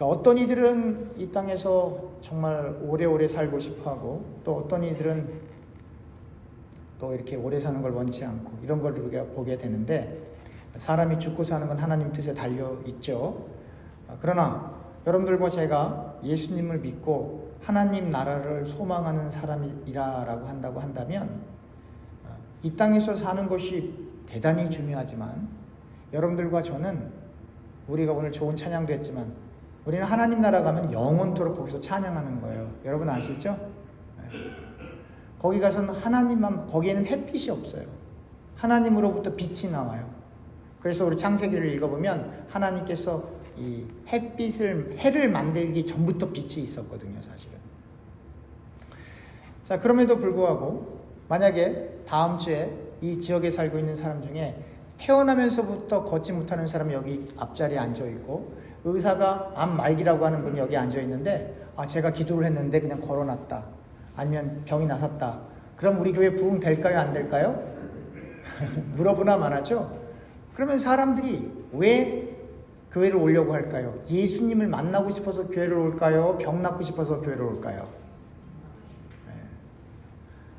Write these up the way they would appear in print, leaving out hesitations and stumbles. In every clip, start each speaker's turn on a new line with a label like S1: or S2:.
S1: 그러니까 어떤 이들은 이 땅에서 정말 오래오래 살고 싶어하고, 또 어떤 이들은 또 이렇게 오래 사는 걸 원치 않고, 이런 걸 우리가 보게 되는데, 사람이 죽고 사는 건 하나님 뜻에 달려 있죠. 그러나 여러분들과 제가 예수님을 믿고 하나님 나라를 소망하는 사람이라고 한다고 한다면, 이 땅에서 사는 것이 대단히 중요하지만, 여러분들과 저는, 우리가 오늘 좋은 찬양도 했지만, 우리는 하나님 나라 가면 영원토록 거기서 찬양하는 거예요. 여러분 아시죠? 거기 가서는 하나님만, 거기에는 햇빛이 없어요. 하나님으로부터 빛이 나와요. 그래서 우리 창세기를 읽어보면 하나님께서 이 해를 만들기 전부터 빛이 있었거든요, 사실은. 자, 그럼에도 불구하고 만약에 다음 주에 이 지역에 살고 있는 사람 중에 태어나면서부터 걷지 못하는 사람이 여기 앞자리에 앉아 있고, 의사가 암 말기라고 하는 분이 여기 앉아 있는데, 제가 기도를 했는데 그냥 걸어놨다, 아니면 병이 나섰다, 그럼 우리 교회 부흥 될까요, 안 될까요? 물어보나 마나죠. 그러면 사람들이 왜 교회를 오려고 할까요? 예수님을 만나고 싶어서 교회를 올까요? 병 낫고 싶어서 교회를 올까요?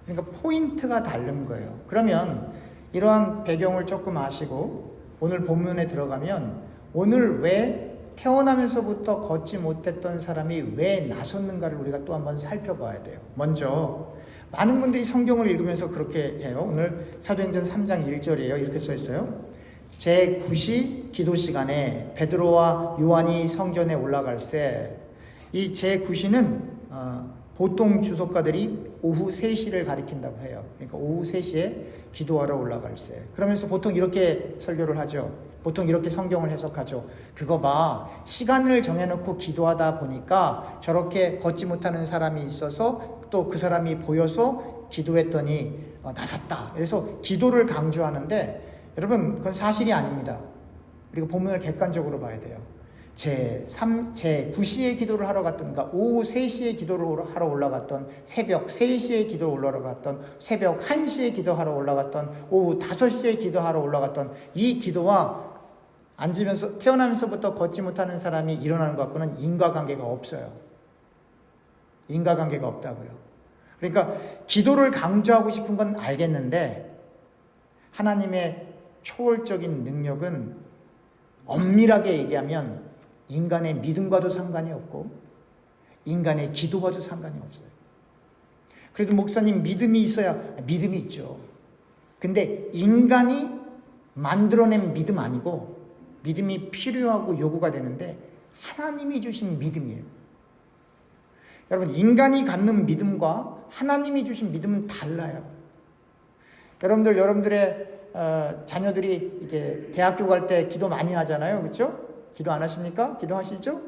S1: 그러니까 포인트가 다른 거예요. 그러면 이러한 배경을 조금 아시고 오늘 본문에 들어가면, 오늘 왜 태어나면서부터 걷지 못했던 사람이 왜 나섰는가를 우리가 또 한번 살펴봐야 돼요. 먼저 많은 분들이 성경을 읽으면서 그렇게 해요. 오늘 사도행전 3장 1절이에요. 이렇게 써 있어요. 제9시 기도 시간에 베드로와 요한이 성전에 올라갈새. 이 제9시는 보통 주석가들이 오후 3시를 가리킨다고 해요. 그러니까 오후 3시에 기도하러 올라갈새. 그러면서 보통 이렇게 설교를 하죠. 보통 이렇게 성경을 해석하죠. 그거 봐, 시간을 정해놓고 기도하다 보니까 저렇게 걷지 못하는 사람이 있어서 또 그 사람이 보여서 기도했더니 나섰다. 그래서 기도를 강조하는데, 여러분 그건 사실이 아닙니다. 그리고 본문을 객관적으로 봐야 돼요. 제9시에 기도를 하러 갔던가, 오후 3시에 기도를 하러 올라갔던, 새벽 3시에 기도 올라갔던, 새벽 1시에 기도하러 올라갔던, 오후 5시에 기도하러 올라갔던, 이 기도와 태어나면서부터 걷지 못하는 사람이 일어나는 것 갖고는 인과관계가 없어요. 인과관계가 없다고요. 그러니까 기도를 강조하고 싶은 건 알겠는데, 하나님의 초월적인 능력은 엄밀하게 얘기하면 인간의 믿음과도 상관이 없고 인간의 기도와도 상관이 없어요. 그래도 목사님, 믿음이 있어야, 믿음이 있죠. 근데 인간이 만들어낸 믿음 아니고, 믿음이 필요하고 요구가 되는데 하나님이 주신 믿음이에요. 여러분, 인간이 갖는 믿음과 하나님이 주신 믿음은 달라요. 여러분들의 자녀들이 이게 대학교 갈 때 기도 많이 하잖아요. 그렇죠? 기도 안 하십니까? 기도하시죠?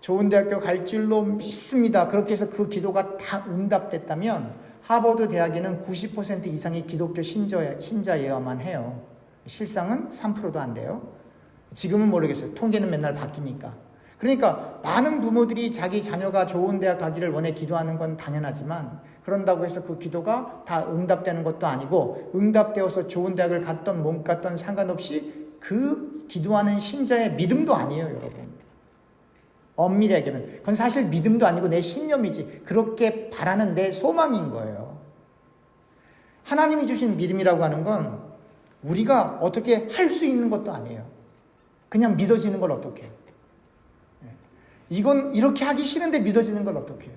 S1: 좋은 대학교 갈 줄로 믿습니다. 그렇게 해서 그 기도가 다 응답됐다면 하버드 대학에는 90% 이상이 기독교 신자여야만 해요. 실상은 3%도 안 돼요. 지금은 모르겠어요. 통계는 맨날 바뀌니까. 그러니까 많은 부모들이 자기 자녀가 좋은 대학 가기를 원해 기도하는 건 당연하지만, 그런다고 해서 그 기도가 다 응답되는 것도 아니고, 응답되어서 좋은 대학을 갔던 못 갔던 상관없이 그 기도하는 신자의 믿음도 아니에요, 여러분. 엄밀히 얘기하면 그건 사실 믿음도 아니고 내 신념이지, 그렇게 바라는 내 소망인 거예요. 하나님이 주신 믿음이라고 하는 건 우리가 어떻게 할 수 있는 것도 아니에요. 그냥 믿어지는 걸 어떻게 해요? 이건 이렇게 하기 싫은데 믿어지는 걸 어떻게 해요?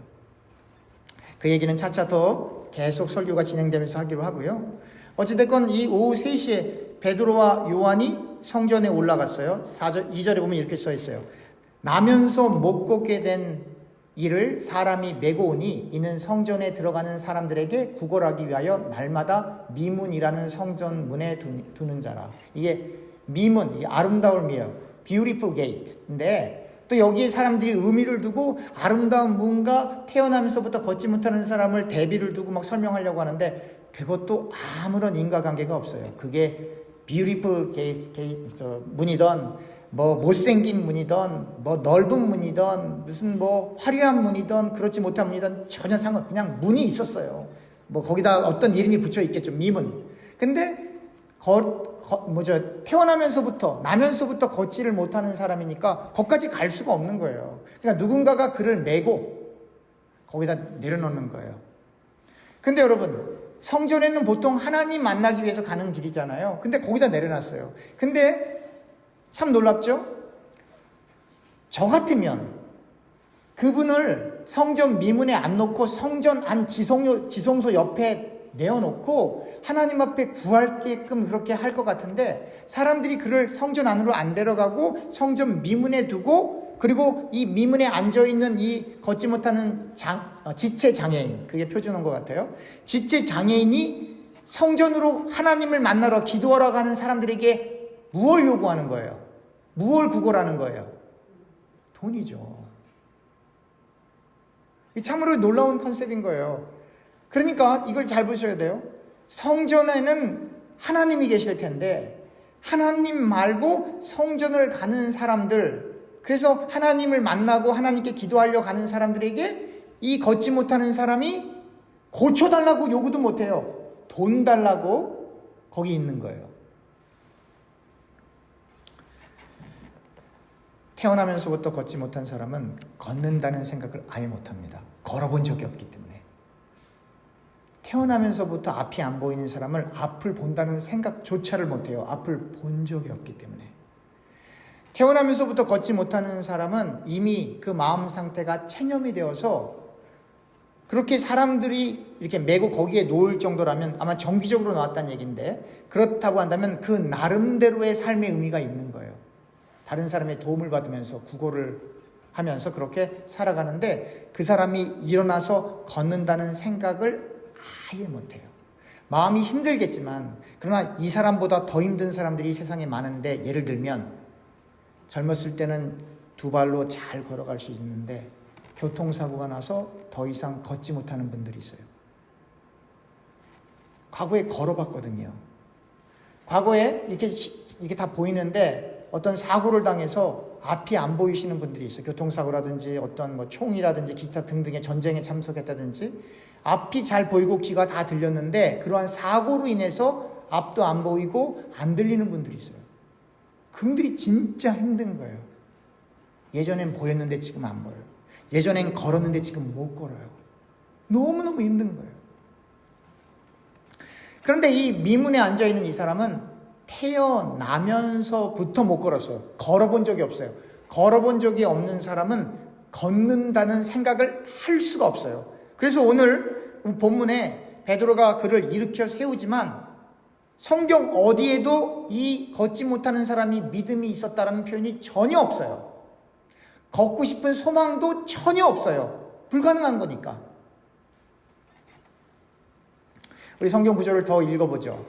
S1: 그 얘기는 차차 더 계속 설교가 진행되면서 하기로 하고요. 어찌됐건 이 오후 3시에 베드로와 요한이 성전에 올라갔어요. 2절에 보면 이렇게 써 있어요. 나면서 못 걷게 된 이를 사람이 메고 오니 이는 성전에 들어가는 사람들에게 구걸하기 위하여 날마다 미문이라는 성전 문에 두는 자라. 이게 미문, 이게 아름다울 미요, beautiful gate인데, 또 여기에 사람들이 의미를 두고 아름다운 문과 태어나면서부터 걷지 못하는 사람을 대비를 두고 막 설명하려고 하는데, 그것도 아무런 인과관계가 없어요. 그게 beautiful 문이던 뭐 못생긴 문이든 뭐 넓은 문이든 무슨 뭐 화려한 문이든 그렇지 못한 문이든 전혀 그냥 문이 있었어요. 뭐 거기다 어떤 이름이 붙여 있겠죠. 미문. 근데 나면서부터 걷지를 못하는 사람이니까 거기까지 갈 수가 없는 거예요. 그러니까 누군가가 그를 메고 거기다 내려놓는 거예요. 근데 여러분, 성전에는 보통 하나님 만나기 위해서 가는 길이잖아요. 근데 거기다 내려놨어요. 근데 참 놀랍죠? 저 같으면 그분을 성전 미문에 안 놓고 성전 안 지성소 옆에 내어놓고 하나님 앞에 구할게끔 그렇게 할 것 같은데, 사람들이 그를 성전 안으로 안 데려가고 성전 미문에 두고, 그리고 이 미문에 앉아있는 이 걷지 못하는 지체 장애인, 그게 표준어인 것 같아요. 지체 장애인이 성전으로 하나님을 만나러 기도하러 가는 사람들에게 무엇을 요구하는 거예요? 무엇을 구걸하는 거예요? 돈이죠. 참으로 놀라운 컨셉인 거예요. 그러니까 이걸 잘 보셔야 돼요. 성전에는 하나님이 계실 텐데 하나님 말고 성전을 가는 사람들, 그래서 하나님을 만나고 하나님께 기도하려 가는 사람들에게 이 걷지 못하는 사람이 고쳐달라고 요구도 못해요. 돈 달라고 거기 있는 거예요. 태어나면서부터 걷지 못한 사람은 걷는다는 생각을 아예 못합니다. 걸어본 적이 없기 때문에. 태어나면서부터 앞이 안 보이는 사람을 앞을 본다는 생각조차를 못해요. 앞을 본 적이 없기 때문에. 태어나면서부터 걷지 못하는 사람은 이미 그 마음 상태가 체념이 되어서 그렇게 사람들이 이렇게 메고 거기에 놓을 정도라면 아마 정기적으로 나왔다는 얘기인데, 그렇다고 한다면 그 나름대로의 삶의 의미가 있는 거예요. 다른 사람의 도움을 받으면서 구걸을 하면서 그렇게 살아가는데, 그 사람이 일어나서 걷는다는 생각을 아예 못해요. 마음이 힘들겠지만, 그러나 이 사람보다 더 힘든 사람들이 세상에 많은데, 예를 들면 젊었을 때는 두 발로 잘 걸어갈 수 있는데 교통사고가 나서 더 이상 걷지 못하는 분들이 있어요. 과거에 걸어봤거든요. 과거에 이렇게 다 보이는데 어떤 사고를 당해서 앞이 안 보이시는 분들이 있어요. 교통사고라든지 어떤 뭐 총이라든지 기차 등등의 전쟁에 참석했다든지 앞이 잘 보이고 귀가 다 들렸는데 그러한 사고로 인해서 앞도 안 보이고 안 들리는 분들이 있어요. 그분들이 진짜 힘든 거예요. 예전엔 보였는데 지금 안 보여요. 예전엔 걸었는데 지금 못 걸어요. 너무너무 힘든 거예요. 그런데 이 미문에 앉아있는 이 사람은 태어나면서부터 못 걸었어요. 걸어본 적이 없어요. 걸어본 적이 없는 사람은 걷는다는 생각을 할 수가 없어요. 그래서 오늘 본문에 베드로가 그를 일으켜 세우지만 성경 어디에도 이 걷지 못하는 사람이 믿음이 있었다라는 표현이 전혀 없어요. 걷고 싶은 소망도 전혀 없어요. 불가능한 거니까. 우리 성경 구절을 더 읽어보죠.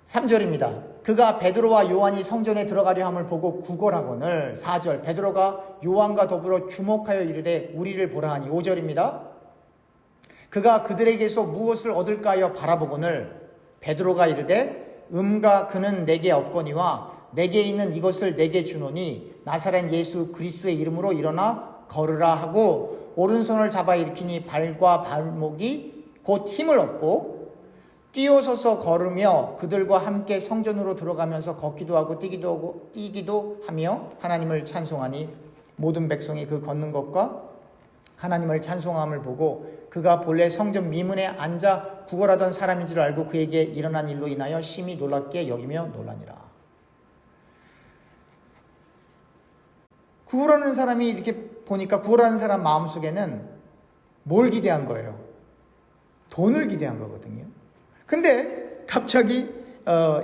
S1: 3절입니다. 그가 베드로와 요한이 성전에 들어가려 함을 보고 구걸하거늘. 4절. 베드로가 요한과 더불어 주목하여 이르되 우리를 보라 하니. 5절입니다. 그가 그들에게서 무엇을 얻을까 하여 바라보거늘. 베드로가 이르되 음과 그는 내게 없거니와 내게 있는 이것을 내게 주노니 나사렛 예수 그리스도의 이름으로 일어나 걸으라 하고 오른손을 잡아 일으키니 발과 발목이 곧 힘을 얻고 뛰어서서 걸으며 그들과 함께 성전으로 들어가면서 걷기도 하고 뛰기도 하며 하나님을 찬송하니 모든 백성이 그 걷는 것과 하나님을 찬송함을 보고 그가 본래 성전 미문에 앉아 구걸하던 사람인 줄 알고 그에게 일어난 일로 인하여 심히 놀랍게 여기며 놀라니라. 구걸하는 사람이 이렇게 보니까 구걸하는 사람 마음속에는 뭘 기대한 거예요? 돈을 기대한 거거든요. 근데 갑자기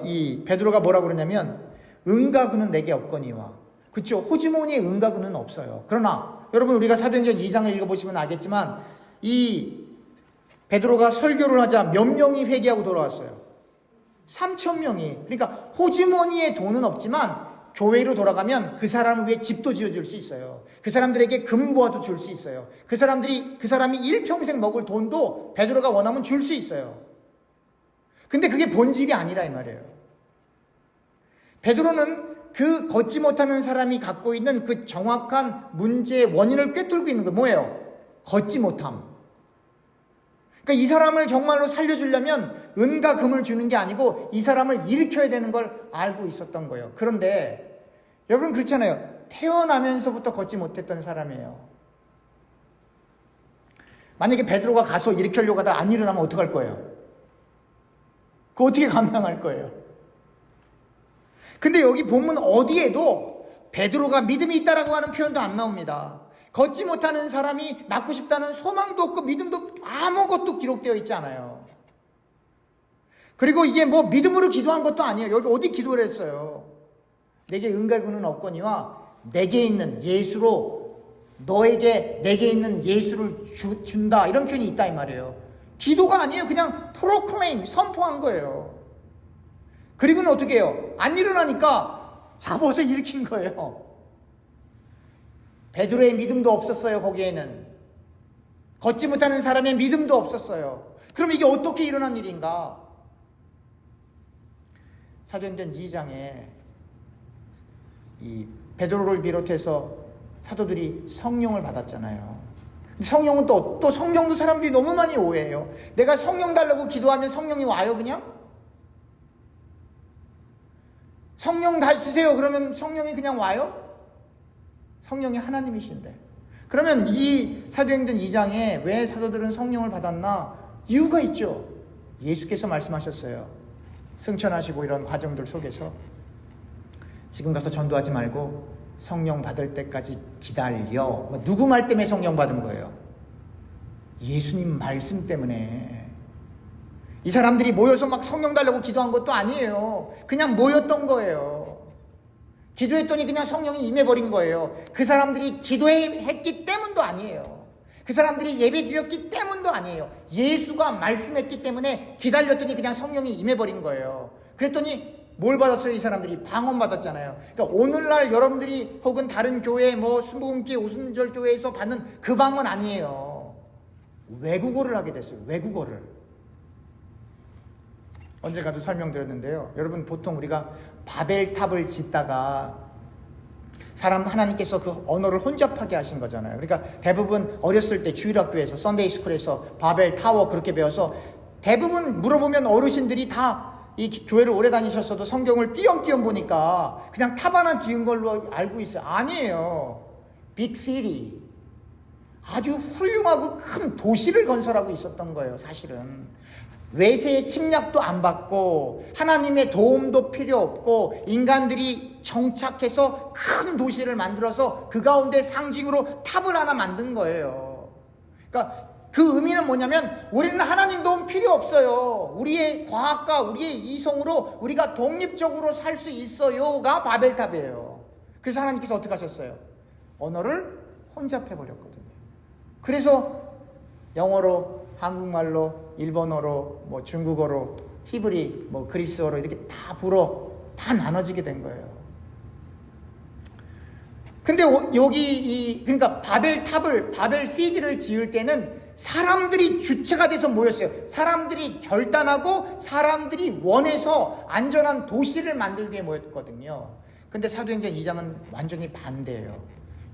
S1: 이 베드로가 뭐라고 그러냐면 은과 금은 내게 없거니와. 그렇죠. 호주머니에 은과 금은 없어요. 그러나 여러분 우리가 사도행전 2장을 읽어보시면 알겠지만 이 베드로가 설교를 하자 몇 명이 회개하고 돌아왔어요? 3,000명이. 그러니까 호주머니에 돈은 없지만 교회로 돌아가면 그 사람을 위해 집도 지어줄 수 있어요. 그 사람들에게 금보화도 줄 수 있어요. 그 사람이 일평생 먹을 돈도 베드로가 원하면 줄 수 있어요. 근데 그게 본질이 아니라 이 말이에요. 베드로는 그 걷지 못하는 사람이 갖고 있는 그 정확한 문제의 원인을 꿰뚫고 있는 거 뭐예요? 걷지 못함. 그러니까 그러니까 이 사람을 정말로 살려주려면 은과 금을 주는 게 아니고 이 사람을 일으켜야 되는 걸 알고 있었던 거예요. 그런데 여러분 그렇잖아요. 태어나면서부터 걷지 못했던 사람이에요. 만약에 베드로가 가서 일으키려고 하다 안 일어나면 어떡할 거예요? 그거 어떻게 감당할 거예요? 근데 여기 본문 어디에도 베드로가 믿음이 있다라고 하는 표현도 안 나옵니다. 걷지 못하는 사람이 낫고 싶다는 소망도 없고 믿음도 아무것도 기록되어 있지 않아요. 그리고 이게 뭐 믿음으로 기도한 것도 아니에요. 여기 어디 기도를 했어요? 내게 은과 금은 없거니와 내게 있는 예수로 너에게 내게 있는 예수를 준다, 이런 표현이 있다 이 말이에요. 기도가 아니에요. 그냥 프로클레임, 선포한 거예요. 그리고는 어떻게 해요? 안 일어나니까 잡아서 일으킨 거예요. 베드로의 믿음도 없었어요. 거기에는 걷지 못하는 사람의 믿음도 없었어요. 그럼 이게 어떻게 일어난 일인가? 사도행전 2장에 이 베드로를 비롯해서 사도들이 성령을 받았잖아요. 성령은 또 성령도 사람들이 너무 많이 오해해요. 내가 성령 달라고 기도하면 성령이 와요 그냥? 성령 다 주세요 그러면 성령이 그냥 와요? 성령이 하나님이신데. 그러면 이 사도행전 2장에 왜 사도들은 성령을 받았나? 이유가 있죠. 예수께서 말씀하셨어요. 승천하시고 이런 과정들 속에서 지금 가서 전도하지 말고 성령 받을 때까지 기다려. 누구 말 때문에 성령 받은 거예요? 예수님 말씀 때문에. 이 사람들이 모여서 막 성령 달라고 기도한 것도 아니에요. 그냥 모였던 거예요. 기도했더니 그냥 성령이 임해버린 거예요. 그 사람들이 기도했기 때문도 아니에요. 그 사람들이 예배 드렸기 때문도 아니에요. 예수가 말씀했기 때문에 기다렸더니 그냥 성령이 임해버린 거예요. 그랬더니 뭘 받았어요? 이 사람들이 방언 받았잖아요. 그러니까 오늘날 여러분들이 혹은 다른 교회 뭐 순복음교회 오순절 교회에서 받는 그 방언 아니에요. 외국어를 하게 됐어요. 외국어를. 언제 가도 설명드렸는데요. 여러분 보통 우리가 바벨탑을 짓다가 하나님께서 그 언어를 혼잡하게 하신 거잖아요. 그러니까 대부분 어렸을 때 주일학교에서 썬데이 스쿨에서 바벨타워 그렇게 배워서 대부분 물어보면 어르신들이 다 이 교회를 오래 다니셨어도 성경을 띄엄띄엄 보니까 그냥 탑 하나 지은 걸로 알고 있어요. 아니에요. 빅시티. 아주 훌륭하고 큰 도시를 건설하고 있었던 거예요. 사실은. 외세의 침략도 안 받고 하나님의 도움도 필요 없고 인간들이 정착해서 큰 도시를 만들어서 그 가운데 상징으로 탑을 하나 만든 거예요. 그러니까 그 의미는 뭐냐면 우리는 하나님 도움 필요 없어요. 우리의 과학과 우리의 이성으로 우리가 독립적으로 살 수 있어요가 바벨탑이에요. 그래서 하나님께서 어떻게 하셨어요? 언어를 혼잡해버렸거든요. 그래서 영어로, 한국말로, 일본어로, 뭐 중국어로, 히브리, 뭐 그리스어로 이렇게 다 불어 다 나눠지게 된 거예요. 근데 여기 그러니까 바벨 시티를 지을 때는 사람들이 주체가 돼서 모였어요. 사람들이 결단하고 사람들이 원해서 안전한 도시를 만들기에 모였거든요. 근데 사도행전 2장은 완전히 반대예요.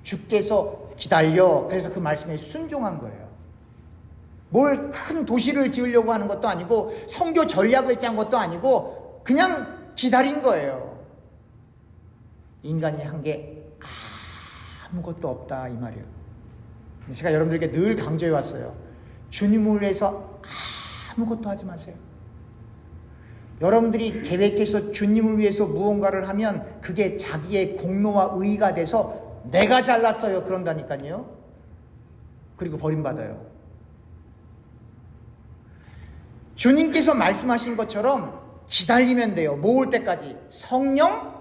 S1: 주께서 기다려. 그래서 그 말씀에 순종한 거예요. 뭘 큰 도시를 지으려고 하는 것도 아니고 선교 전략을 짠 것도 아니고 그냥 기다린 거예요. 인간이 한 게 아무것도 없다 이 말이에요. 제가 여러분들에게 늘 강조해 왔어요. 주님을 위해서 아무것도 하지 마세요. 여러분들이 계획해서 주님을 위해서 무언가를 하면 그게 자기의 공로와 의의가 돼서 내가 잘났어요 그런다니까요. 그리고 버림받아요. 주님께서 말씀하신 것처럼 기다리면 돼요. 모을 때까지. 성령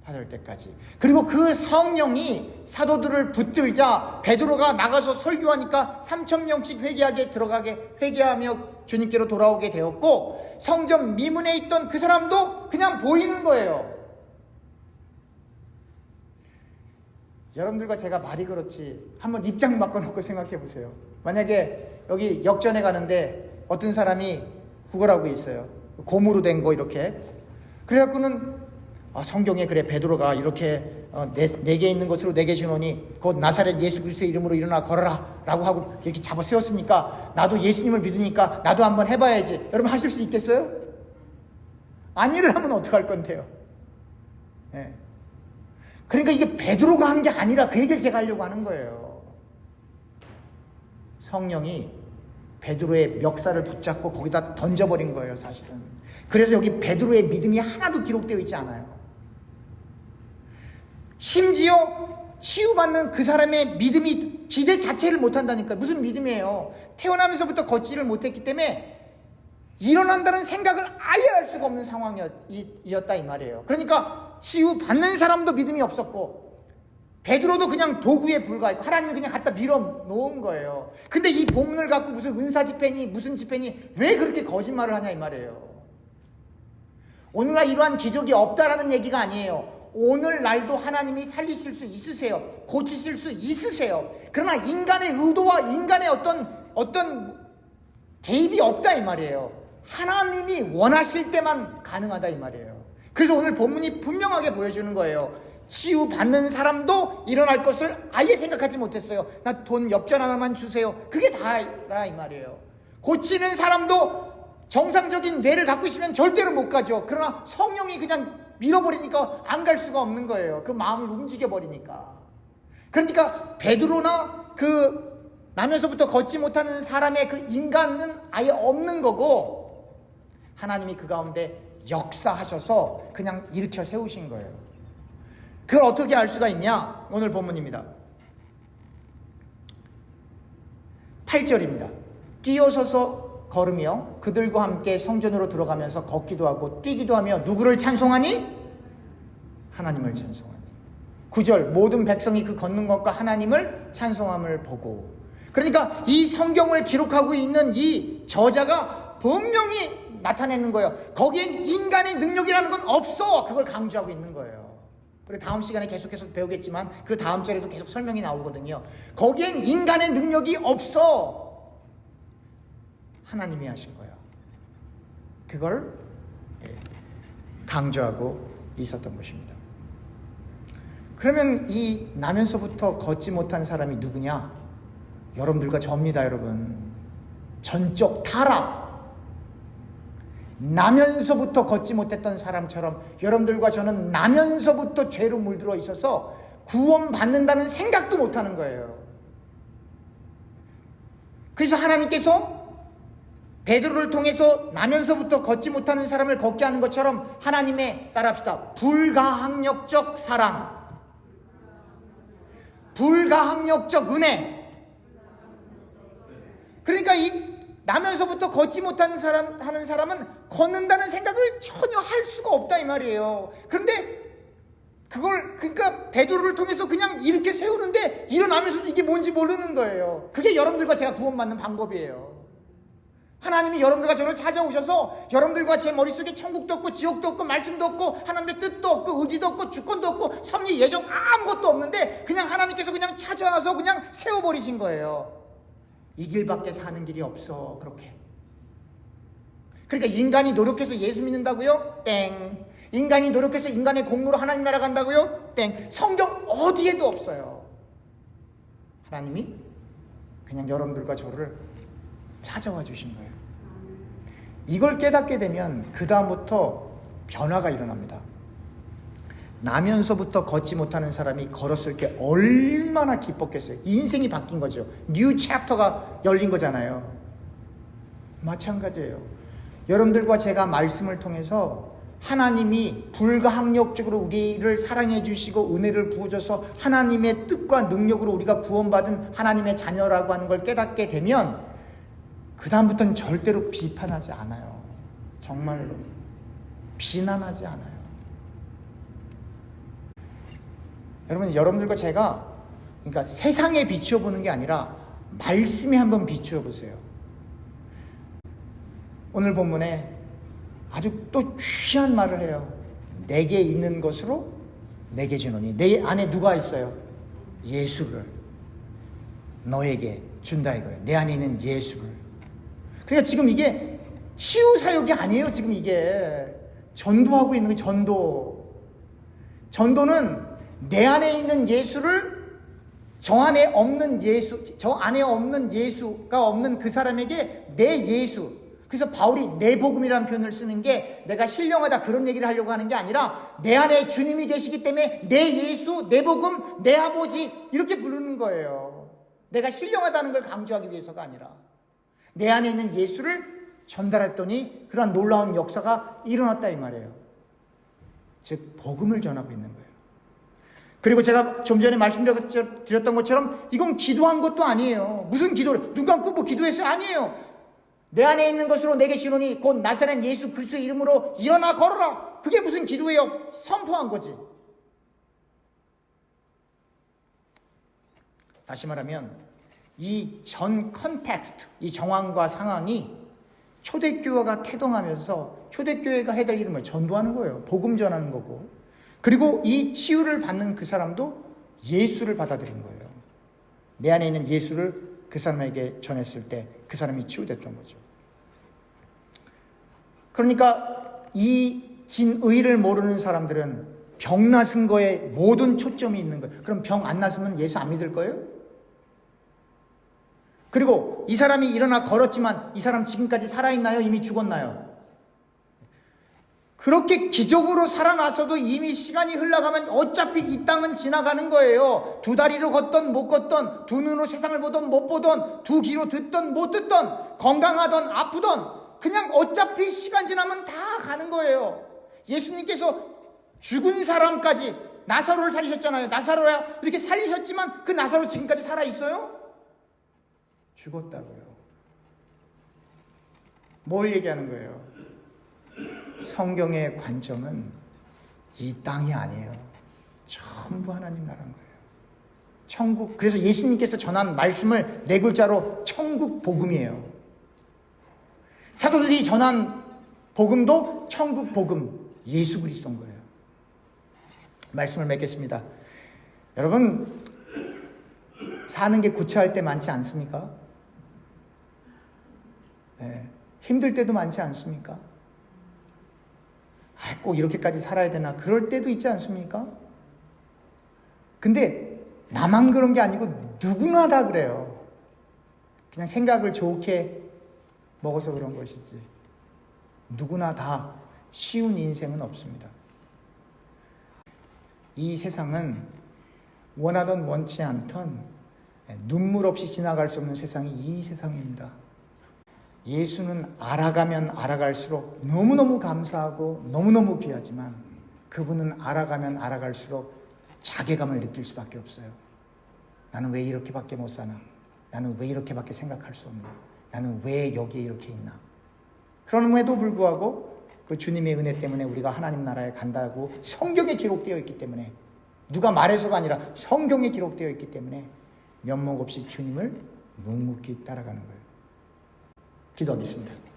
S1: 받을 때까지. 그리고 그 성령이 사도들을 붙들자 베드로가 나가서 설교하니까 3,000명씩 회개하며 주님께로 돌아오게 되었고 성전 미문에 있던 그 사람도 그냥 보이는 거예요. 여러분들과 제가 말이 그렇지 한번 입장 바꿔놓고 생각해 보세요. 만약에 여기 역전에 가는데 어떤 사람이 구걸하고 있어요. 고무로 된 거 이렇게. 그래갖고는 성경에 그래 베드로가 이렇게 내게 있는 것으로 내게 주노니 곧 나사렛 예수 그리스도의 이름으로 일어나 걸어라 라고 하고 이렇게 잡아 세웠으니까 나도 예수님을 믿으니까 나도 한번 해봐야지. 여러분 하실 수 있겠어요? 안 일어나면 어떡할 건데요? 예. 그러니까 이게 베드로가 한 게 아니라 그 얘기를 제가 하려고 하는 거예요. 성령이 베드로의 멱살을 붙잡고 거기다 던져버린 거예요, 사실은. 그래서 여기 베드로의 믿음이 하나도 기록되어 있지 않아요. 심지어 치유받는 그 사람의 믿음이 기대 자체를 못한다니까요. 무슨 믿음이에요? 태어나면서부터 걷지를 못했기 때문에 일어난다는 생각을 아예 할 수가 없는 상황이었다 이 말이에요. 그러니까 치유받는 사람도 믿음이 없었고 베드로도 그냥 도구에 불과했고 하나님이 그냥 갖다 밀어 놓은 거예요. 근데 이 본문을 갖고 무슨 은사 집회니 무슨 집회니 왜 그렇게 거짓말을 하냐 이 말이에요. 오늘날 이러한 기적이 없다라는 얘기가 아니에요. 오늘날도 하나님이 살리실 수 있으세요. 고치실 수 있으세요. 그러나 인간의 의도와 인간의 어떤 개입이 없다 이 말이에요. 하나님이 원하실 때만 가능하다 이 말이에요. 그래서 오늘 본문이 분명하게 보여주는 거예요. 치유받는 사람도 일어날 것을 아예 생각하지 못했어요. 나 돈 엽전 하나만 주세요. 그게 다라 이 말이에요. 고치는 사람도 정상적인 뇌를 갖고 있으면 절대로 못 가죠. 그러나 성령이 그냥 밀어버리니까 안 갈 수가 없는 거예요. 그 마음을 움직여버리니까. 그러니까 베드로나 그 나면서부터 걷지 못하는 사람의 그 인간은 아예 없는 거고 하나님이 그 가운데 역사하셔서 그냥 일으켜 세우신 거예요. 그걸 어떻게 알 수가 있냐? 오늘 본문입니다. 8절입니다. 뛰어서서 걸으며 그들과 함께 성전으로 들어가면서 걷기도 하고 뛰기도 하며 누구를 찬송하니? 하나님을 찬송하니. 9절 모든 백성이 그 걷는 것과 하나님을 찬송함을 보고. 그러니까 이 성경을 기록하고 있는 이 저자가 분명히 나타내는 거예요. 거기엔 인간의 능력이라는 건 없어. 그걸 강조하고 있는 거예요. 그리고 다음 시간에 계속해서 배우겠지만 그 다음 절에도 계속 설명이 나오거든요. 거기엔 인간의 능력이 없어. 하나님이 하신 거예요. 그걸 강조하고 있었던 것입니다. 그러면 이 나면서부터 걷지 못한 사람이 누구냐? 여러분들과 저입니다, 여러분. 전적 타락. 나면서부터 걷지 못했던 사람처럼 여러분들과 저는 나면서부터 죄로 물들어 있어서 구원받는다는 생각도 못하는 거예요. 그래서 하나님께서 베드로를 통해서 나면서부터 걷지 못하는 사람을 걷게 하는 것처럼 하나님의, 따라합시다, 불가항력적 사랑, 불가항력적 은혜. 그러니까 이 나면서부터 걷지 못하는 하는 사람은 걷는다는 생각을 전혀 할 수가 없다 이 말이에요. 그런데 그러니까 베드로를 통해서 그냥 이렇게 세우는데 일어나면서도 이게 뭔지 모르는 거예요. 그게 여러분들과 제가 구원받는 방법이에요. 하나님이 여러분들과 저를 찾아오셔서 여러분들과 제 머릿속에 천국도 없고 지옥도 없고 말씀도 없고 하나님의 뜻도 없고 의지도 없고 주권도 없고 섭리 예정 아무것도 없는데 그냥 하나님께서 그냥 찾아와서 그냥 세워버리신 거예요. 이 길밖에 사는 길이 없어. 그렇게. 그러니까 인간이 노력해서 예수 믿는다고요? 땡. 인간이 노력해서 인간의 공로로 하나님 나라 간다고요? 땡. 성경 어디에도 없어요. 하나님이 그냥 여러분들과 저를 찾아와 주신 거예요. 이걸 깨닫게 되면 그 다음부터 변화가 일어납니다. 나면서부터 걷지 못하는 사람이 걸었을 때 얼마나 기뻤겠어요. 인생이 바뀐 거죠. 뉴 챕터가 열린 거잖아요. 마찬가지예요. 여러분들과 제가 말씀을 통해서 하나님이 불가항력적으로 우리를 사랑해 주시고 은혜를 부어줘서 하나님의 뜻과 능력으로 우리가 구원받은 하나님의 자녀라고 하는 걸 깨닫게 되면 그 다음부터는 절대로 비판하지 않아요. 정말로 비난하지 않아요. 여러분들과 제가 그러니까 세상에 비추어 보는 게 아니라 말씀에 한번 비추어 보세요. 오늘 본문에 아주 또 귀한 말을 해요. 내게 있는 것으로 내게 주노니. 내 안에 누가 있어요? 예수를 너에게 준다 이거예요. 내 안에 있는 예수를. 그러니까 지금 이게 치유 사역이 아니에요. 지금 이게 전도하고 있는 게 전도는 내 안에 있는 예수를 저 안에 없는 예수가 없는 그 사람에게 내 예수. 그래서 바울이 내 복음이라는 표현을 쓰는 게 내가 신령하다 그런 얘기를 하려고 하는 게 아니라 내 안에 주님이 계시기 때문에 내 예수, 내 복음, 내 아버지 이렇게 부르는 거예요. 내가 신령하다는 걸 강조하기 위해서가 아니라 내 안에 있는 예수를 전달했더니 그러한 놀라운 역사가 일어났다 이 말이에요. 즉 복음을 전하고 있는 거예요. 그리고 제가 좀 전에 말씀드렸던 것처럼 이건 기도한 것도 아니에요. 무슨 기도를 눈 감고 뭐 기도했어요? 아니에요. 내 안에 있는 것으로 내게 주노니 곧 나사렛 예수 그리스도의 이름으로 일어나 걸어라. 그게 무슨 기도예요? 선포한 거지. 다시 말하면 이 전 컨텍스트, 이 정황과 상황이 초대교회가 태동하면서 초대교회가 해야 될 일은 뭐예요? 전도하는 거예요. 복음 전하는 거고. 그리고 이 치유를 받는 그 사람도 예수를 받아들인 거예요. 내 안에 있는 예수를 그 사람에게 전했을 때 그 사람이 치유됐던 거죠. 그러니까 이 진의를 모르는 사람들은 병 나은 거에 모든 초점이 있는 거예요. 그럼 병 안 나으면 예수 안 믿을 거예요? 그리고 이 사람이 일어나 걸었지만 이 사람 지금까지 살아있나요? 이미 죽었나요? 그렇게 기적으로 살아나서도 이미 시간이 흘러가면 어차피 이 땅은 지나가는 거예요. 두 다리로 걷던 못 걷던, 두 눈으로 세상을 보던 못 보던, 두 귀로 듣던 못 듣던, 건강하던 아프던 그냥 어차피 시간 지나면 다 가는 거예요. 예수님께서 죽은 사람까지 나사로를 살리셨잖아요. 나사로야 이렇게 살리셨지만 그 나사로 지금까지 살아있어요? 죽었다고요. 뭘 얘기하는 거예요? 성경의 관점은 이 땅이 아니에요. 전부 하나님 나라인 거예요. 천국. 그래서 예수님께서 전한 말씀을 네 글자로 천국 복음이에요. 사도들이 전한 복음도 천국 복음, 예수 그리스도인 거예요. 말씀을 맺겠습니다. 여러분, 사는 게 구차할 때 많지 않습니까? 네. 힘들 때도 많지 않습니까? 꼭 이렇게까지 살아야 되나 그럴 때도 있지 않습니까? 근데 나만 그런 게 아니고 누구나 다 그래요. 그냥 생각을 좋게 먹어서 그런 것이지 누구나 다 쉬운 인생은 없습니다. 이 세상은 원하던 원치 않던 눈물 없이 지나갈 수 없는 세상이 이 세상입니다. 예수는 알아가면 알아갈수록 너무너무 감사하고 너무너무 귀하지만 그분은 알아가면 알아갈수록 자괴감을 느낄 수밖에 없어요. 나는 왜 이렇게밖에 못 사나? 나는 왜 이렇게밖에 생각할 수 없나? 나는 왜 여기에 이렇게 있나? 그럼에도 불구하고 그 주님의 은혜 때문에 우리가 하나님 나라에 간다고 성경에 기록되어 있기 때문에 누가 말해서가 아니라 성경에 기록되어 있기 때문에 면목 없이 주님을 묵묵히 따라가는 거예요. 기도하겠습니다.